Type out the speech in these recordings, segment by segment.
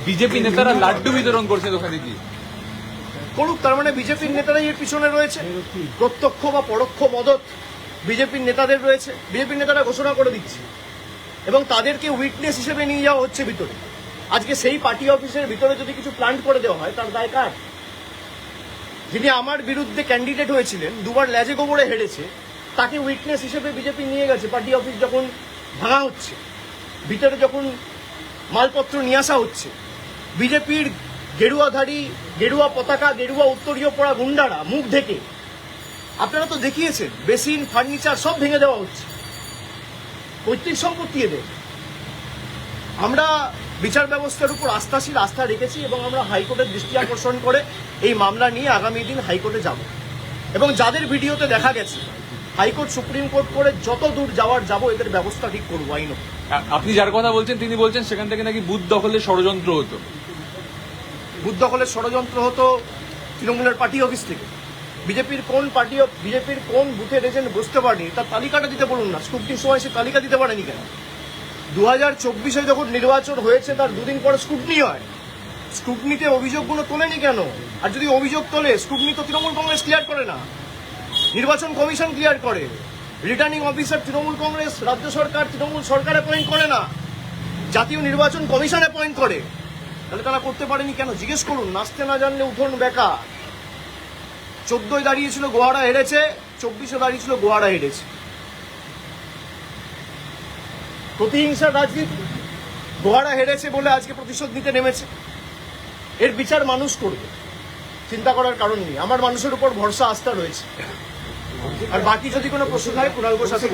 BJP নেতারা লাড্ডু বিতরণ করছে ওখানে কি করুক, তার মানে বিজেপির নেতারাই এর পিছনে রয়েছে, প্রত্যক্ষ বা পরোক্ষ মদত বিজেপির নেতাদের রয়েছে। বিজেপির নেতারা ঘোষণা করে দিচ্ছে এবং তাদেরকে উইটনেস হিসেবে নিয়ে যাওয়া হচ্ছে ভিতরে। আজকে সেই পার্টি অফিসের ভিতরে যদি কিছু প্ল্যান্ট করে দেওয়া হয় তার দায় কার? যিনি আমার বিরুদ্ধে ক্যান্ডিডেট হয়েছিলেন, দুবার লেজে গোবরে হেরেছে, তাকে উইটনেস হিসেবে বিজেপি নিয়ে গেছে। পার্টি অফিস যখন ভাঙা হচ্ছে, ভিতরে যখন মালপত্র নিয়ে আসা হচ্ছে, বিজেপির গেরুয়াধারী, গেরুয়া পতাকা, গেরুয়া উত্তরীয় পড়া গুন্ডারা মুখ ঢেকে, আপনারা তো দেখিয়েছেন, বেসিন, ফার্নিচার সব ভেঙে দেওয়া হচ্ছে, পৈতৃক সম্পত্তি এদের। আমরা বিচার ব্যবস্থার উপর আস্থাশীল আস্থা রেখেছি এবং আমরা হাইকোর্টের দৃষ্টি আকর্ষণ করে এই মামলা নিয়ে আগামী দিন হাইকোর্টে যাব এবং যাদের ভিডিওতে দেখা গেছে হাইকোর্ট সুপ্রিম কোর্ট করে যত দূর যাওয়ার যাব, এদের ব্যবস্থা ঠিক করবো আইন। আপনি যার কথা বলছেন তিনি বলছেন সেখান থেকে নাকি বুথ দখলের ষড়যন্ত্র হতো। বুথ দখলের ষড়যন্ত্র হতো তৃণমূলের পার্টি অফিস থেকে। বিজেপির কোন বুথের এজেন্ট বুঝতে পারেনি, তার তালিকাটা দিতে বলুন না। স্ক্রুটিনির সময় সে তালিকা দিতে পারেনি কেন? 2024-এ যখন নির্বাচন হয়েছে তার দুদিন পরে স্ক্রুটিনি হয়, স্ক্রুটিনিতে অভিযোগগুলো তোলেনি কেন? আর যদি অভিযোগ তোলে, স্ক্রুটিনি তো তৃণমূল কংগ্রেস ক্লিয়ার করে না, নির্বাচন কমিশন ক্লিয়ার করে। রিটার্নিং অফিসার তৃণমূল কংগ্রেস, রাজ্য সরকার, তৃণমূল সরকার অ্যাপয়েন্ট করে না, জাতীয় নির্বাচন কমিশন অ্যাপয়েন্ট করে। তাহলে তারা করতে পারেনি কেন? জিজ্ঞেস করুন। নাচতে না জানলে উঠোন বেকা। 14 দাঁড়িয়েছিল গোহারা হেরেছে, 24-এ দাঁড়িয়েছিল গোহারা হেরেছে। প্রতিহিংসার রাজনীতি। গোহারা হেরেছে বলে আজকে প্রতিশোধ নিতে নেমেছে। এর বিচার মানুষ করবে, চিন্তা করার কারণ নেই। আমার মানুষের উপর ভরসা, আস্থা রয়েছে। আর বাকি যদি কোনো প্রশ্ন থাকে কুণাল ঘোষ আছে।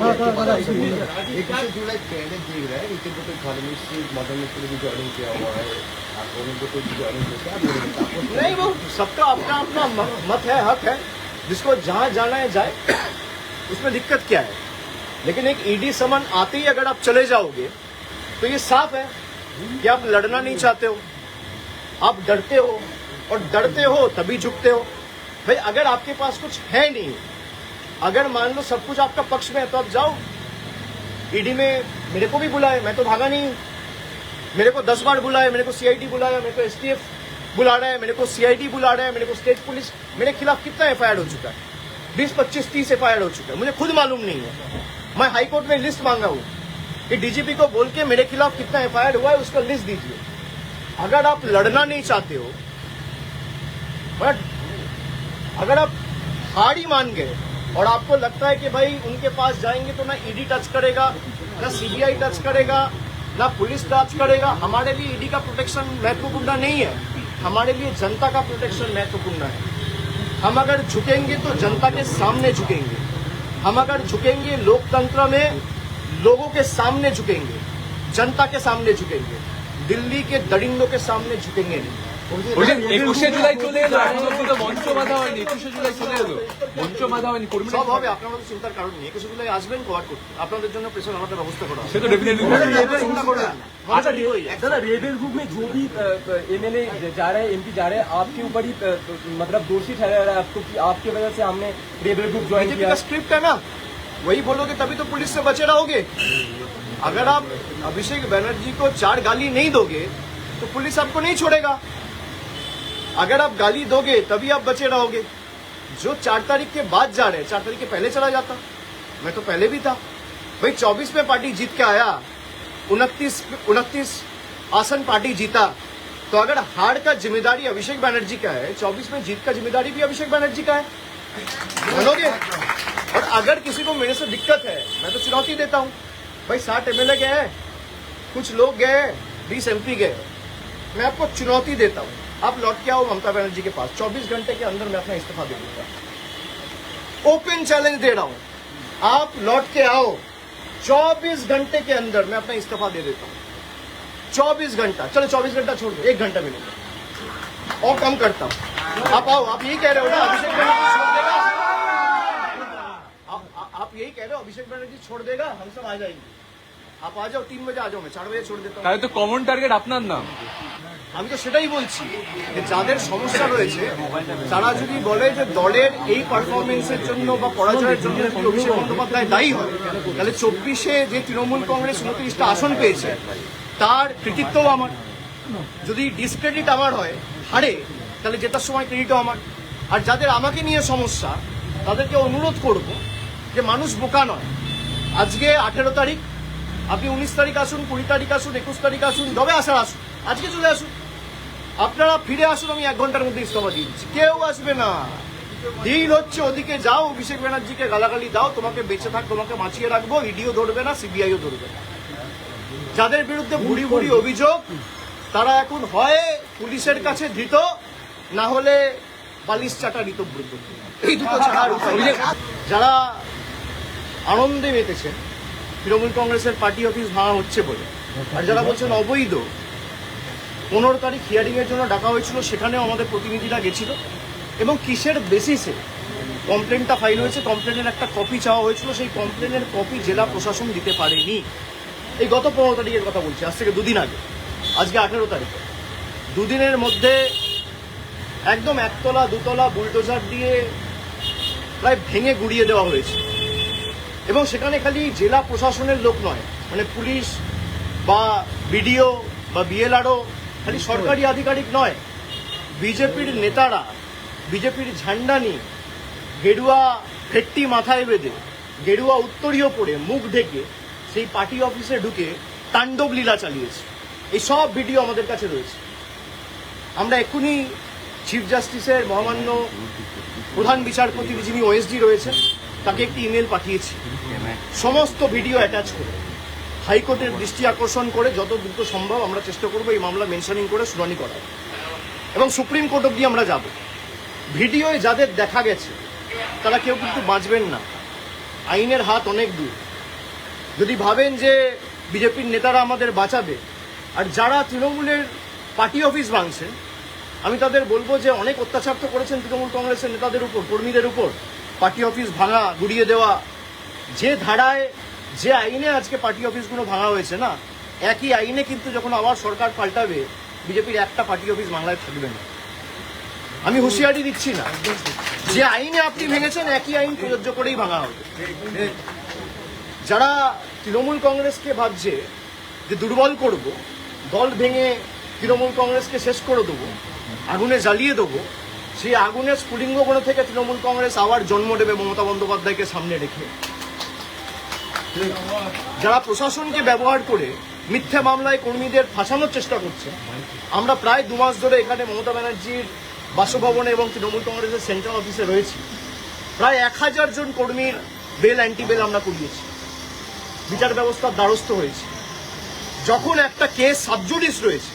नहीं, वो सबका अपना अपना मत है, हक है, जिसको जहां जाना है जाए, उसमें दिक्कत क्या है। लेकिन एक ईडी समन आते ही अगर आप चले जाओगे तो ये साफ है कि आप लड़ना नहीं चाहते हो, आप डरते हो, और डरते हो तभी झुकते हो। भाई अगर आपके पास कुछ है नहीं, अगर मान लो सब कुछ आपका पक्ष में है, तो आप जाओ। ईडी में मेरे को भी बुलाए, मैं तो भागा नहीं हूं। मेरे को 10 बार बुलाया, मेरे को सीआईडी बुलाया, मेरे को एसटीएफ बुला रहा है, मेरे को सीआईडी बुला रहा है, मेरे को स्टेट पुलिस। मेरे खिलाफ कितना एफआईआर हो चुका है? 20, 25, 30 एफआईआर हो चुका है। मुझे खुद मालूम नहीं है। मैं हाईकोर्ट में लिस्ट मांगा हूं कि डीजीपी को बोल के मेरे खिलाफ कितना एफआईआर हुआ है उसका लिस्ट दीजिए। अगर आप लड़ना नहीं चाहते हो, बट अगर आप हार ही मान गए और आपको लगता है कि भाई उनके पास जाएंगे तो ना ईडी टच करेगा, ना सीबीआई टच करेगा, ना पुलिस टच करेगा। हमारे लिए ईडी का प्रोटेक्शन महत्वपूर्ण नहीं है, हमारे लिए जनता का प्रोटेक्शन महत्वपूर्ण है। हम अगर झुकेंगे तो जनता के सामने झुकेंगे, हम अगर झुकेंगे लोकतंत्र में लोगों के सामने झुकेंगे, जनता के सामने झुकेंगे, दिल्ली के दरिंदों के सामने झुकेंगे नहीं। 21শে জুলাই চলে এলো, এখনো তো মঞ্চ বাঁধা হয়নি। 21শে জুলাই চলে এলো, মঞ্চ বাঁধা হয়নি। সব হবে, আপনারা তো চিন্তার কারণ নেই। 21শে জুলাই আসবেন কোয়ার করতে, আপনাদের জন্য প্রেশার আমাদের ব্যবস্থা করা সে তো ডেফিনেটলি। दादा रेबल ग्रुप में जो भी एमएलए जा रहे हैं, एमपी जा रहे हैं, आपके ऊपर ही मतलब दोषी ठहरा रहा है आपको कि आपकी वजह से हमने रेबल ग्रुप ज्वाइन किया। का स्क्रिप्ट है ना, वही बोलोगे तभी तो पुलिस से बचे रहोगे। अगर आप अभिषेक बनर्जी को 4 गाली नहीं दोगे तो पुलिस आपको नहीं छोड़ेगा। अगर आप गाली दोगे तभी आप बचे रहोगे। जो 4 तारीख के बाद जा रहे हैं, 4 तारीख के पहले चला जाता, मैं तो पहले भी था। भाई 24 में पार्टी जीत के आया, 29 आसन पार्टी जीता, तो अगर हार का जिम्मेदारी अभिषेक बनर्जी का है, 24 में जीत का जिम्मेदारी भी अभिषेक बनर्जी का है, मानोगे? और अगर किसी को मेरे से दिक्कत है, मैं तो चुनौती देता हूं। भाई 60 एमएलए गए, कुछ लोग गए, 20 एमपी गए, मैं आपको चुनौती देता हूं, आप लौट के आओ ममता बनर्जी के पास, 24 घंटे के अंदर मैं अपना इस्तीफा दे दूंगा। ओपन चैलेंज दे रहा हूं, आप लौट के आओ, 24 घंटे के अंदर मैं अपना इस्तीफा दे देता हूं। 24 घंटा, चलो 24 घंटा छोड़ दो, 1 घंटा मिलेगा और कम करता हूं। आप आओ, आप यही कह रहे हो ना अभिषेक बनर्जी छोड़ देगा? आप यही कह रहे हो अभिषेक बनर्जी छोड़ देगा? हम सब आ जाएंगे, आप आ जाओ, 3 बजे आ जाओ, मैं 4 बजे छोड़ देता हूँ। তাহলে তো কমন টার্গেট আপনার নাম। আমি তো সেটাই বলছি যে যাদের সমস্যা রয়েছে তারা যদি বলে যে দলের এই পারফরমেন্সের জন্য বা পরাজয়ের জন্য যদি অভিষেক বন্দ্যোপাধ্যায় দায়ী হয়, তাহলে 24-এ যে তৃণমূল কংগ্রেস 29টা আসন পেয়েছে তার কৃতিত্বও আমার। যদি ডিসক্রেডিট আমার হয় হারে, তাহলে জেতার সময় ক্রেডিটও আমার। আর যাদের আমাকে নিয়ে সমস্যা তাদেরকে অনুরোধ করব যে মানুষ বোকা নয়। আজকে 18 তারিখ, আপনি 19 তারিখ আসুন, 20 তারিখ আসুন, 21 তারিখ আসুন, যবে আসার আসুন, আজকে চলে আসুন। আপনারা ফিরে আসুন, আমি 1 ঘন্টার মধ্যে ইস্তফা দিয়ে দিচ্ছি। কেউ আসবে না। ডিল হচ্ছে ওদিকে যাও, অভিষেক ব্যানার্জিকে গালাগালি দাও, তোমাকে বেঁচে থাক, তোমাকে বাঁচিয়ে রাখবো, ইডিও ধরবে না, সিবিআইও ধরবে না। যাদের বিরুদ্ধে ভুড়ি ভুড়ি অভিযোগ তারা এখন হয় পুলিশের কাছে ধৃত, না হলে বালিশ চাটা ঋতব্রত, এই দুটো ছাড়া আর উপায় নেই। যারা আনন্দে মেতেছেন তৃণমূল কংগ্রেসের পার্টি অফিস ভাঙা হচ্ছে বলে, আর যারা বলছেন অবৈধ, 15 তারিখ হিয়ারিং এর জন্য ডাকা হয়েছিল, সেখানেও আমাদের প্রতিনিধিরা গেছিল এবং কিসের বেসিসে কমপ্লেনটা ফাইল হয়েছে, কমপ্লেনের একটা কপি চাওয়া হয়েছিল, সেই কমপ্লেনের কপি জেলা প্রশাসন দিতে পারেনি। এই গত 15 তারিখের কথা বলছি, আজ থেকে 2 দিন আগে, আজকে 18 তারিখে। 2 দিনের মধ্যে একদম 1 তলা 2 তলা বুলডোজার দিয়ে প্রায় ভেঙে গুড়িয়ে দেওয়া হয়েছে। এবং সেখানে খালি জেলা প্রশাসনের লোক নয়, মানে পুলিশ বা বিডিও বা বিএলআরও, খালি সরকারি আধিকারিক নয়, বিজেপির নেতারা বিজেপির ঝান্ডা নিয়ে গেরুয়া ফেট্টি মাথায় বেঁধে, গেরুয়া উত্তরীয় পরে, মুখ ঢেকে সেই পার্টি অফিসে ঢুকে তাণ্ডব লীলা চালিয়েছে। এই সব ভিডিও আমাদের কাছে রয়েছে। আমরা এক্ষুনি চিফ জাস্টিসের মহামান্য প্রধান বিচারপতি যিনি ওএসডি রয়েছেন তাকে একটি ইমেল পাঠিয়েছি, সমস্ত ভিডিও অ্যাটাচ করে হাইকোর্টের দৃষ্টি আকর্ষণ করে যত দ্রুত সম্ভব আমরা চেষ্টা করবো এই মামলা মেনশনিং করে শুনানি করার, এবং সুপ্রিম কোর্ট অব্দি আমরা যাব। ভিডিওয় যাদের দেখা গেছে তারা কেউ কিন্তু বাঁচবেন না, আইনের হাত অনেক দূর। যদি ভাবেন যে বিজেপির নেতারা আমাদের বাঁচাবে, আর যারা তৃণমূলের পার্টি অফিস ভাঙছেন, আমি তাদের বলবো যে অনেক অত্যাচার তো করেছেন তৃণমূল কংগ্রেসের নেতাদের উপর, কর্মীদের উপর, পার্টি অফিস ভাঙা, গুড়িয়ে দেওয়া। যে ধারায়, যে আইনে আজকে পার্টি অফিসগুলো ভাঙা হয়েছে না, একই আইনে কিন্তু যখন আবার সরকার পাল্টাবে, বিজেপির একটা পার্টি অফিস বাংলায় থাকবে না। আমি হুঁশিয়ারি দিচ্ছি না, যে আইনে আপনি ভেঙেছেন একই আইন প্রযোজ্য করেই ভাঙা হবে। যারা তৃণমূল কংগ্রেসকে ভাবছে যে দুর্বল করব, দল ভেঙে তৃণমূল কংগ্রেসকে শেষ করে দেবো, আগুনে জ্বালিয়ে দেবো, সেই আগুনের স্ফুলিঙ্গগুলো থেকে তৃণমূল কংগ্রেস আবার জন্ম নেবে মমতা বন্দ্যোপাধ্যায়কে সামনে রেখে। যারা প্রশাসনকে ব্যবহার করে মিথ্যা মামলায় কর্মীদের ফাঁসানোর চেষ্টা করছে, আমরা প্রায় 2 মাস ধরে এখানে মমতা ব্যানার্জির বাসভবনে এবং তৃণমূল কংগ্রেসের সেন্ট্রাল অফিসে রয়েছি। প্রায় 1000 জন কর্মীর বেল অ্যান্টি বেল আমরা করিয়েছি, বিচার ব্যবস্থার দ্বারস্থ হয়েছে। যখন একটা কেস সাবজুডিস রয়েছে,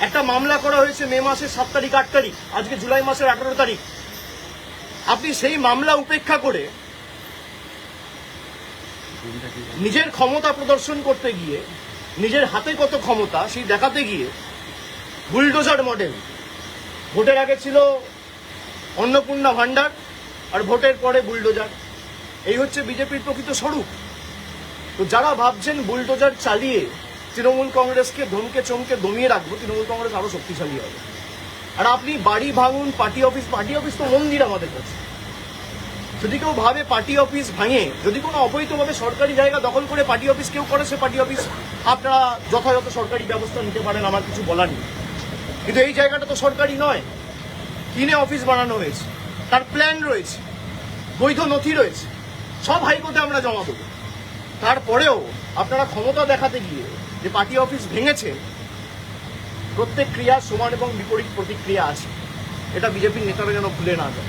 একটা মামলা করা হয়েছে মে মাসের 7 তারিখ 8 তারিখ, আজকে জুলাই মাসের 18 তারিখ, আপনি সেই মামলা উপেক্ষা করে নিজের ক্ষমতা প্রদর্শন করতে গিয়ে, নিজের হাতে কত ক্ষমতা সেই দেখাতে গিয়ে বুলডোজার মডেল, ভোটের আগে ছিল অন্নপূর্ণা ভান্ডার আর ভোটের পরে বুলডোজার, এই হচ্ছে বিজেপির প্রকৃত স্বরূপ। তো যারা ভাবছেন বুলডোজার চালিয়ে তৃণমূল কংগ্রেসকে ধমকে চমকে দমিয়ে রাখবো, তৃণমূল কংগ্রেস আরো শক্তিশালী হবে। আর আপনি বাড়ি ভাঙুন, পার্টি অফিস তো মন্দির আমাদের কাছে। যদি কেউ ভাবে পার্টি অফিস ভাঙে, যদি কোনো অবৈধভাবে সরকারি জায়গা দখল করে পার্টি অফিস কেউ করে, সে পার্টি অফিস আপনারা যথাযথ সরকারি ব্যবস্থা নিতে পারেন, আমার কিছু বলার নেই। কিন্তু এই জায়গাটা তো সরকারি নয়, কিনে অফিস বানানো হয়েছে, তার প্ল্যান রয়েছে, বৈধ নথি রয়েছে, সব হাইকোর্টে আমরা জমা দেবো। তারপরেও আপনারা ক্ষমতা দেখাতে গিয়ে যে পার্টি অফিস ভেঙেছে, প্রত্যেক ক্রিয়া সমান এবং বিপরীত প্রতিক্রিয়া আছে, এটা বিজেপির নেতারা যেন ভুলে না যায়।